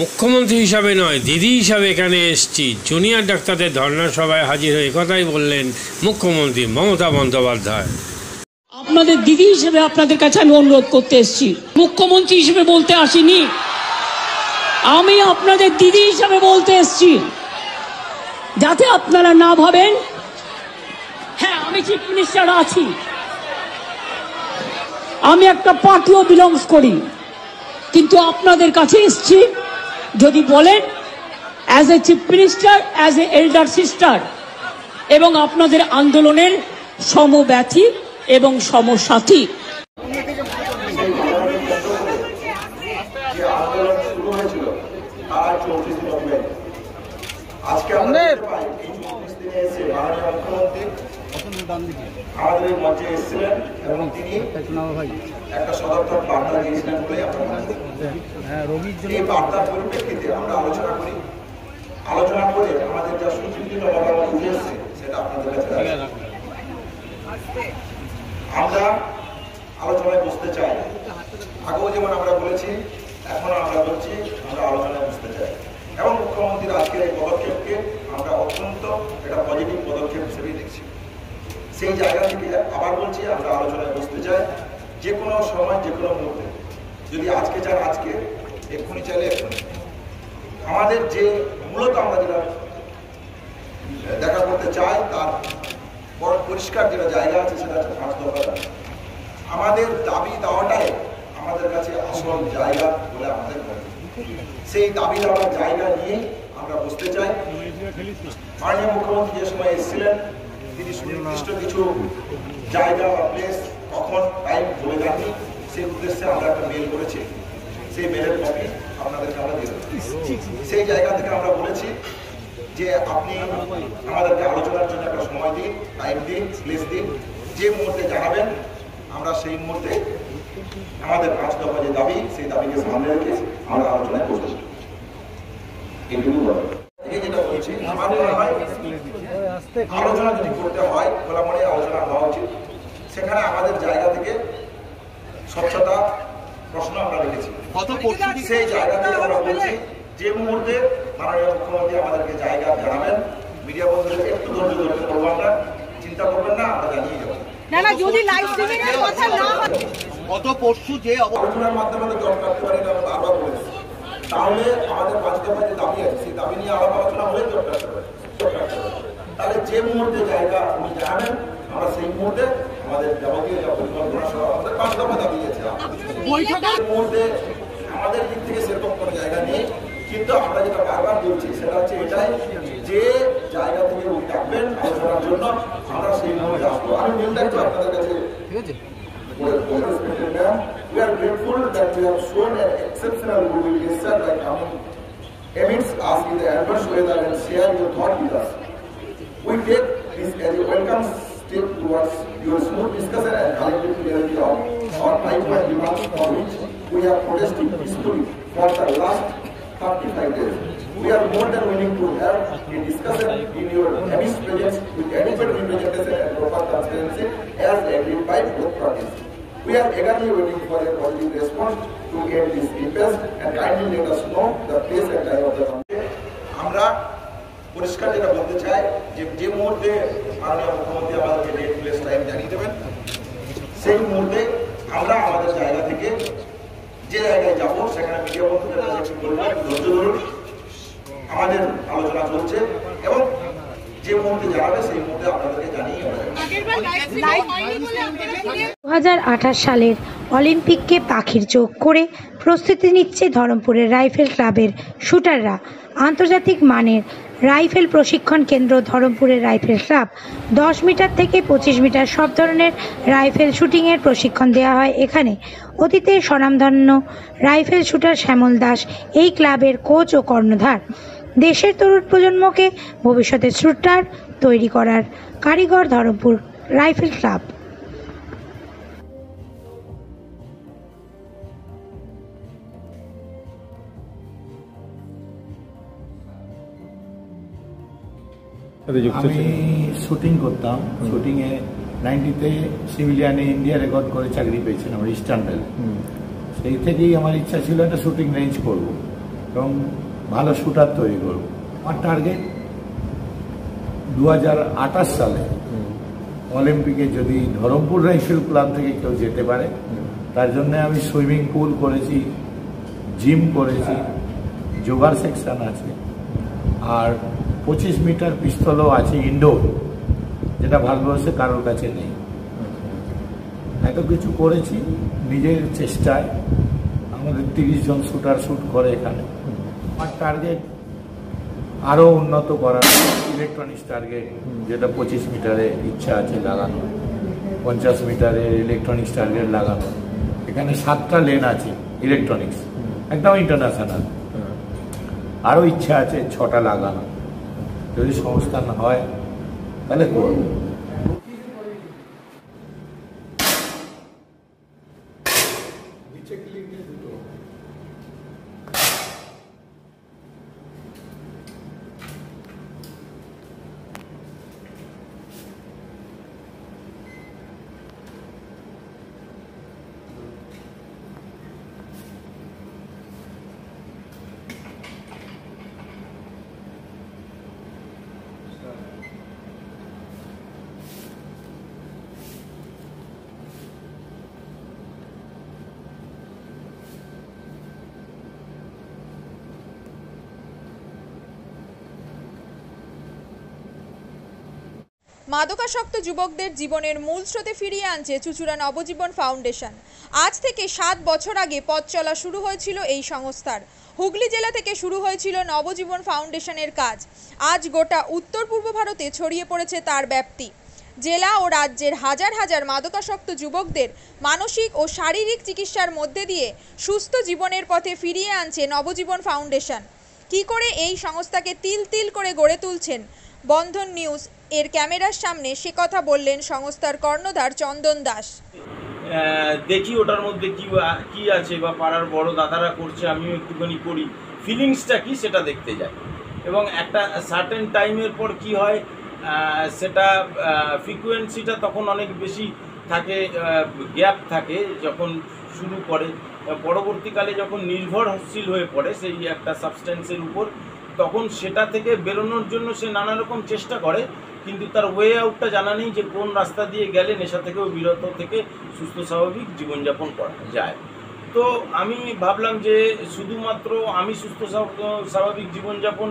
মুখ্যমন্ত্রী হিসাবে নয়, দিদি হিসাবে এখানে এসেছি। জুনিয়র ডাক্তারদের ধর্ণা সভায় হাজির হয়ে কথাই বললেন মুখ্যমন্ত্রী মমতা বন্দ্যোপাধ্যায়। আপনাদের দিদি হিসেবে আপনাদের কাছে আমি অনুরোধ করতে এসেছি, মুখ্যমন্ত্রী হিসেবে বলতে আসিনি। আমি আপনাদের দিদি হিসেবে বলতে এসেছি, যাতে আপনারা না ভাবেন হ্যাঁ আমি চিফ মিনিস্টার আছি, আমি একটা পার্টিও বিলংস করি, কিন্তু আপনাদের কাছে এসেছি যদি বলেন as a chief minister, as a elder sister, এবং আপনাদের আন্দোলনের সমব্যথী এবং সমসাথী। আমাদের মঞ্চে এসেছিলেন এবং তিনি একটা সদর্থক বার্তা দিয়েছিলেন বলে এই বার্তার পরিপ্রেক্ষিতে আমরা আলোচনা করি। আলোচনা করে আমাদের যা সুচিন্তিত মতামত উঠে এসছে সেটা আপনাদের কাছে আমরা আলোচনায় বসতে চাই। আগেও যেমন আমরা বলেছি, এখনো আমরা বলছি, আমরা আলোচনায় বসতে চাই এবং মুখ্যমন্ত্রীর আজকের এই পদক্ষেপকে আমরা অত্যন্ত একটা পজিটিভ পদক্ষেপ হিসেবেই দেখছি। সেই জায়গা থেকে আবার বলছি, আমরা আলোচনায় বসতে চাই যে কোনো সময়, যে কোনো মুহূর্তে। যদি আজকে চান আজকে, এক্ষুনি চাইলে এক্ষুনি। আমাদের যে মূলত আমরা যেটা দেখা করতে চাই তার পরিষ্কার যেটা জায়গা আছে সেটা হচ্ছে 5 দফা দাবি। আমাদের দাবি দেওয়াটাই আমাদের কাছে আসল জায়গা বলে আমাদের মনে। সেই দাবি দেওয়ার জায়গা নিয়ে আমরা বসতে চাই। মাননীয় মুখ্যমন্ত্রী যে সময় এসেছিলেন তিনি সুনির্দিষ্ট কিছু জায়গা বা প্লেস কখন টাইম বলে দেননি। সেই উদ্দেশ্যে আমরা একটা মেল করেছি, সেই মেলের কপি আপনাদেরকে আমরা দিয়ে দেবো। সেই জায়গা থেকে আমরা বলেছি যে আপনি আমাদেরকে আলোচনার জন্য একটা সময় দিন, টাইম দিন, প্লেস দিন, যে মুহূর্তে জানাবেন আমরা সেই মুহূর্তে আমাদের 5 দফা যে দাবি সেই দাবিকে সামনে রেখে আমরা আলোচনায় বসতে চাই। এইটুকু যেটা বলছি, আমার মনে হয় আলোচনা যদি করতে হয় খোলামনে আলোচনা হওয়া উচিত। সেখানে আমাদের জায়গা থেকে স্বচ্ছতা প্রশ্ন আমরা রেখেছি। সেই জায়গা থেকে আমরা বলছি যে মুহূর্তে মাননীয় মুখ্যমন্ত্রী আমাদেরকে জায়গা জানাবেন, মিডিয়া বন্ধুদের একটু ধৈর্য ধরতে পারবো, আমরা চিন্তা করবেন না, আমরা জানিয়ে যাবো। গত পরশু যে আলোচনার মাধ্যমে তো জব রাখতে পারি না, আবার বলেছি। তাহলে আমাদের 5 দফা যে দাবি আছে সেই দাবি নিয়ে আলাপ আলোচনা হলে জব রাখতে পারি। তাহলে যে মুহূর্তে জায়গা উনি জানাবেন আমরা সেই মুহূর্তে আমাদের যাবতীয় যা পরিকল্পনা সহ আমাদের 5 দফা দাবি আছে। মুহূর্তে আমাদের দিক থেকে সেরকম কোনো জায়গা নেই, কিন্তু আমরা যেটা বারবার বলছি সেটা হচ্ছে এটাই যে জায়গা থেকে উনি ডাকবেন আলোচনার জন্য আমরা সেই মুহূর্তে আসবো। আমি মিলটা একটু আপনাদের কাছে ঠিক আছে। We are grateful that you have shown an exceptional goodwill gesture by coming amidst us in the adverse weather and share your thought with us. We take this as a welcome step towards your smooth discussion and collective clarity of our pipeline demands for which we have protested peacefully for the last 35 days. We are more than willing to have a discussion in your amidst presence with adequate representation and proper transparency as agreed by both parties. We are eagerly waiting for a positive response to end this impasse and kindly let us know the place and time of the conference. আমরা পরিষ্কার যেটা বলতে চাই যে মুহূর্তে মাননীয় মুখ্যমন্ত্রী আমাদেরকে ডেট, প্লেস, টাইম জানিয়ে দেবেন সেই মুহূর্তে আমরা আমাদের জায়গা থেকে যে জায়গায় যাবো সেখানে মিডিয়া বন্ধুদের কাছে একটু বলবেন ধৈর্য ধরুন, আমাদের আলোচনা চলছে এবং যে মুহূর্তে জানাবে সেই মুহূর্তে আপনাদেরকে জানিয়ে আমরা 2028 সালের অলিম্পিককে পাখির চোখ করে প্রস্তুতি নিচ্ছে ধরমপুরের রাইফেল ক্লাবের শুটাররা। আন্তর্জাতিক মানের রাইফেল প্রশিক্ষণ কেন্দ্র ধরমপুরের রাইফেল ক্লাব 10 মিটার থেকে 25 মিটার সব ধরনের রাইফেল শুটিংয়ের প্রশিক্ষণ দেওয়া হয় এখানে। অতীতে স্বনামধন্য রাইফেল শুটার শ্যামল দাস এই ক্লাবের কোচ ও কর্ণধার। দেশের তরুণ প্রজন্মকে ভবিষ্যতের শুটার তৈরি করার কারিগর ধরমপুর রাইফেল ক্লাব। আমি শুটিং করতাম, শুটিংয়ে 90-তে সিভিলিয়ানে ইন্ডিয়া রেকর্ড করে চাকরি পেয়েছিলাম ইস্টার্ন রেল। সেই থেকেই আমার ইচ্ছা ছিল একটা শুটিং রেঞ্জ করব। এবং ভালো শুটার তৈরি করব। আমার টার্গেট 2028 সালে অলিম্পিকে যদি ধরমপুর রাইফেল ক্লাব থেকে কেউ যেতে পারে, তার জন্য আমি সুইমিং পুল করেছি, জিম করেছি, যোগার সেকশন আছে, আর 25 মিটার পিস্তলও আছে ইনডোর, যেটা ভারতবর্ষে কারোর কাছে নেই। এত কিছু করেছি নিজের চেষ্টায়। আমাদের 30 জন শুটার শুট করে এখানে। আমার টার্গেট আরও উন্নত করার, ইলেকট্রনিক্স টার্গেট, যেটা 25 মিটারে ইচ্ছা আছে লাগানো, 50 মিটারের ইলেকট্রনিক্স টার্গেট লাগানো। এখানে 7টা লেন আছে ইলেকট্রনিক্স, একদম ইন্টারন্যাশনাল। আরও ইচ্ছা আছে 6টা লাগানো। যদি সংস্থান হয় তাহলে করব। মাদকাসক্ত যুবকদের জীবনের মূল স্রোতে ফিরিয়ে আনছে চুঁচুড়া নবজীবন ফাউন্ডেশন। আজ থেকে 7 বছর আগে পথ চলা শুরু হয়েছিল এই সংস্থার। হুগলি জেলা থেকে শুরু হয়েছিল নবজীবন ফাউন্ডেশনের কাজ। আজ গোটা উত্তর পূর্ব ভারতে ছড়িয়ে পড়েছে তার ব্যাপ্তি। জেলা ও রাজ্যের হাজার হাজার মাদকাসক্ত যুবকদের মানসিক ও শারীরিক চিকিৎসার মধ্যে দিয়ে সুস্থ জীবনের পথে ফিরিয়ে আনছে নবজীবন ফাউন্ডেশন। কী করে এই সংস্থাকে তিল তিল করে গড়ে তুলছেন বন্ধন নিউজ এর ক্যামেরার সামনে, সে কথা বললেন সংস্থার কর্ণধার চন্দন দাস। দেখি ওটার মধ্যে কি আছে, বা পাড়ার বড় দাদারা করছে, আমিও একটুখানি করি, ফিলিংসটা কি সেটা দেখতে যাই। এবং একটা সার্টেন টাইমের পর কি হয়, সেটা ফ্রিকোয়েন্সিটা তখন অনেক বেশি থাকে, গ্যাপ থাকে যখন শুরু করে। পরবর্তীকালে যখন নির্ভরশীল হয়ে পড়ে সেই একটা সাবস্টেন্সের উপর, তখন সেটা থেকে বেরোনোর জন্য সে নানা রকম চেষ্টা করে, কিন্তু তার ওয়ে আউটটা জানা নেই যে কোন রাস্তা দিয়ে গেলে নেশা থেকেও বিরত থেকে সুস্থ স্বাভাবিক জীবনযাপন করা যায়। তো আমি ভাবলাম যে শুধুমাত্র আমি সুস্থ স্বাভাবিক জীবনযাপন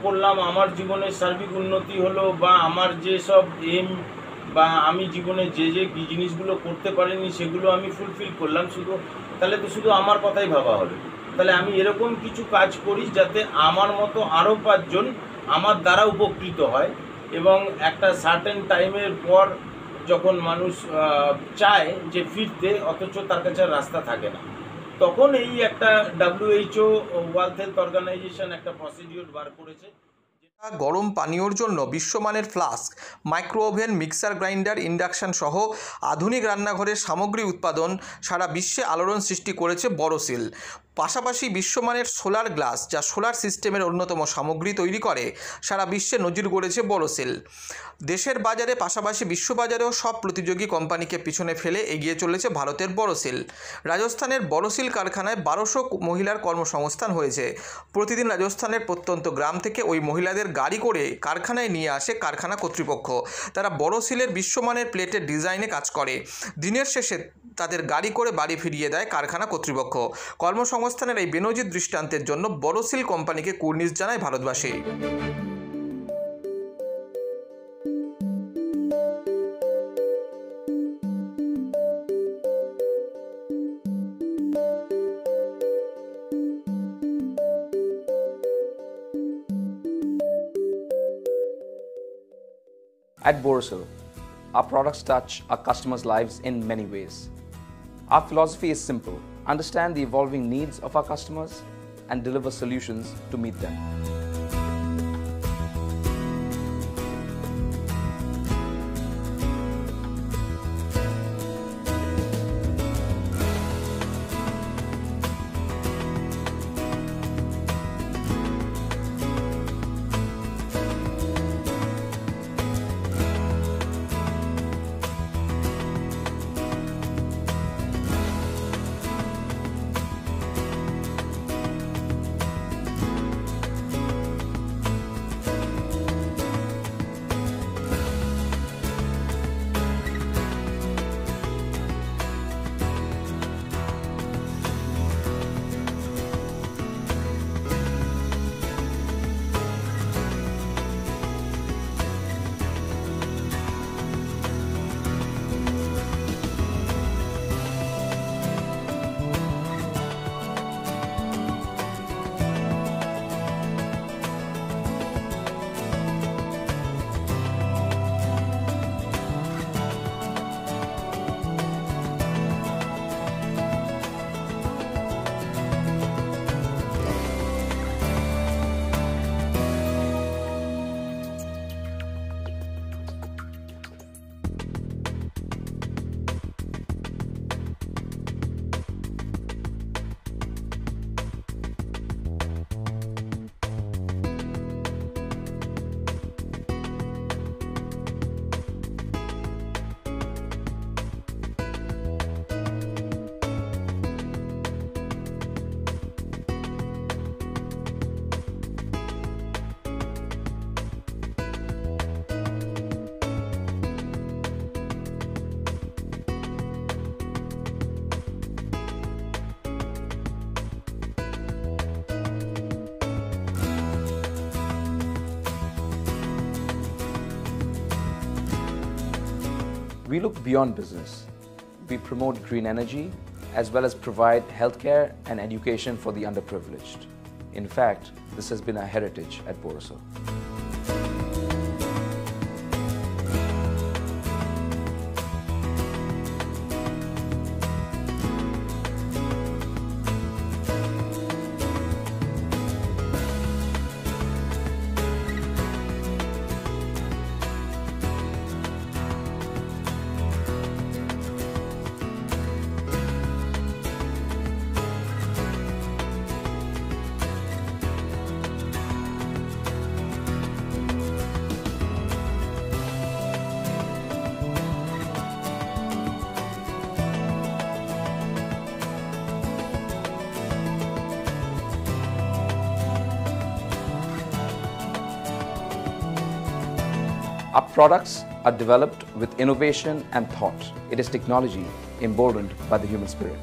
করলাম, আমার জীবনের সার্বিক উন্নতি হলো, বা আমার যেসব এম বা আমি জীবনে যে জিনিসগুলো করতে পারিনি সেগুলো আমি ফুলফিল করলাম, তাহলে তো শুধু আমার কথাই ভাবা হবে। তাহলে আমি এরকম কিছু কাজ করি যাতে আমার মতো আরও 5 জন আমার দ্বারা উপকৃত হয়। এবং একটা সার্টেন টাইমের পর যখন মানুষ চায় যে ফিরতে, অথচ তার কাছে রাস্তা থাকে না, তখন এই একটা WHO ওয়ার্ল্ড হেলথ অর্গানাইজেশন একটা প্রসিডিওর বার করেছে। গরম পানীয়র জন্য বিশ্বমানের flask, micro oven, mixer grinder, induction সহ আধুনিক রান্নাঘরের সামগ্রী উৎপাদন সারা বিশ্বে আলোড়ন সৃষ্টি করেছে বড়সিল। পাশাপাশি বিশ্বমানের সোলার গ্লাস, যা সোলার সিস্টেমের অন্যতম সামগ্রী তৈরি করে, সারা বিশ্বে নজির গড়েছে বড়সিল। দেশের বাজারে পাশাপাশি বিশ্ববাজারেও সব প্রতিযোগী কোম্পানিকে পিছনে ফেলে এগিয়ে চলেছে ভারতের বড়সিল। রাজস্থানের বড়সিল কারখানায় 1200 মহিলার কর্মসংস্থান হয়েছে। প্রতিদিন রাজস্থানের প্রত্যন্ত গ্রাম থেকে ওই মহিলাদের গাড়ি করে কারখানায় নিয়ে আসে কারখানা কর্তৃপক্ষ। তারা বড়সিলের বিশ্বমানের প্লেটের ডিজাইনে কাজ করে। দিনের শেষে তাদের গাড়ি করে বাড়ি ফিরিয়ে দেয় কারখানা কর্তৃপক্ষ। কর্মসংস্থানের এই বেনজির দৃষ্টান্তের জন্য বড়সিল কোম্পানিকে কুর্নিশ জানায় ভারতবাসী। At Borosil, our products touch our customers' lives in many ways. Our philosophy is simple: understand the evolving needs of our customers and deliver solutions to meet them. We look beyond business. We promote green energy as well as provide healthcare and education for the underprivileged. In fact, this has been our heritage at Borosil. Our products are developed with innovation and thought. It is technology emboldened by the human spirit.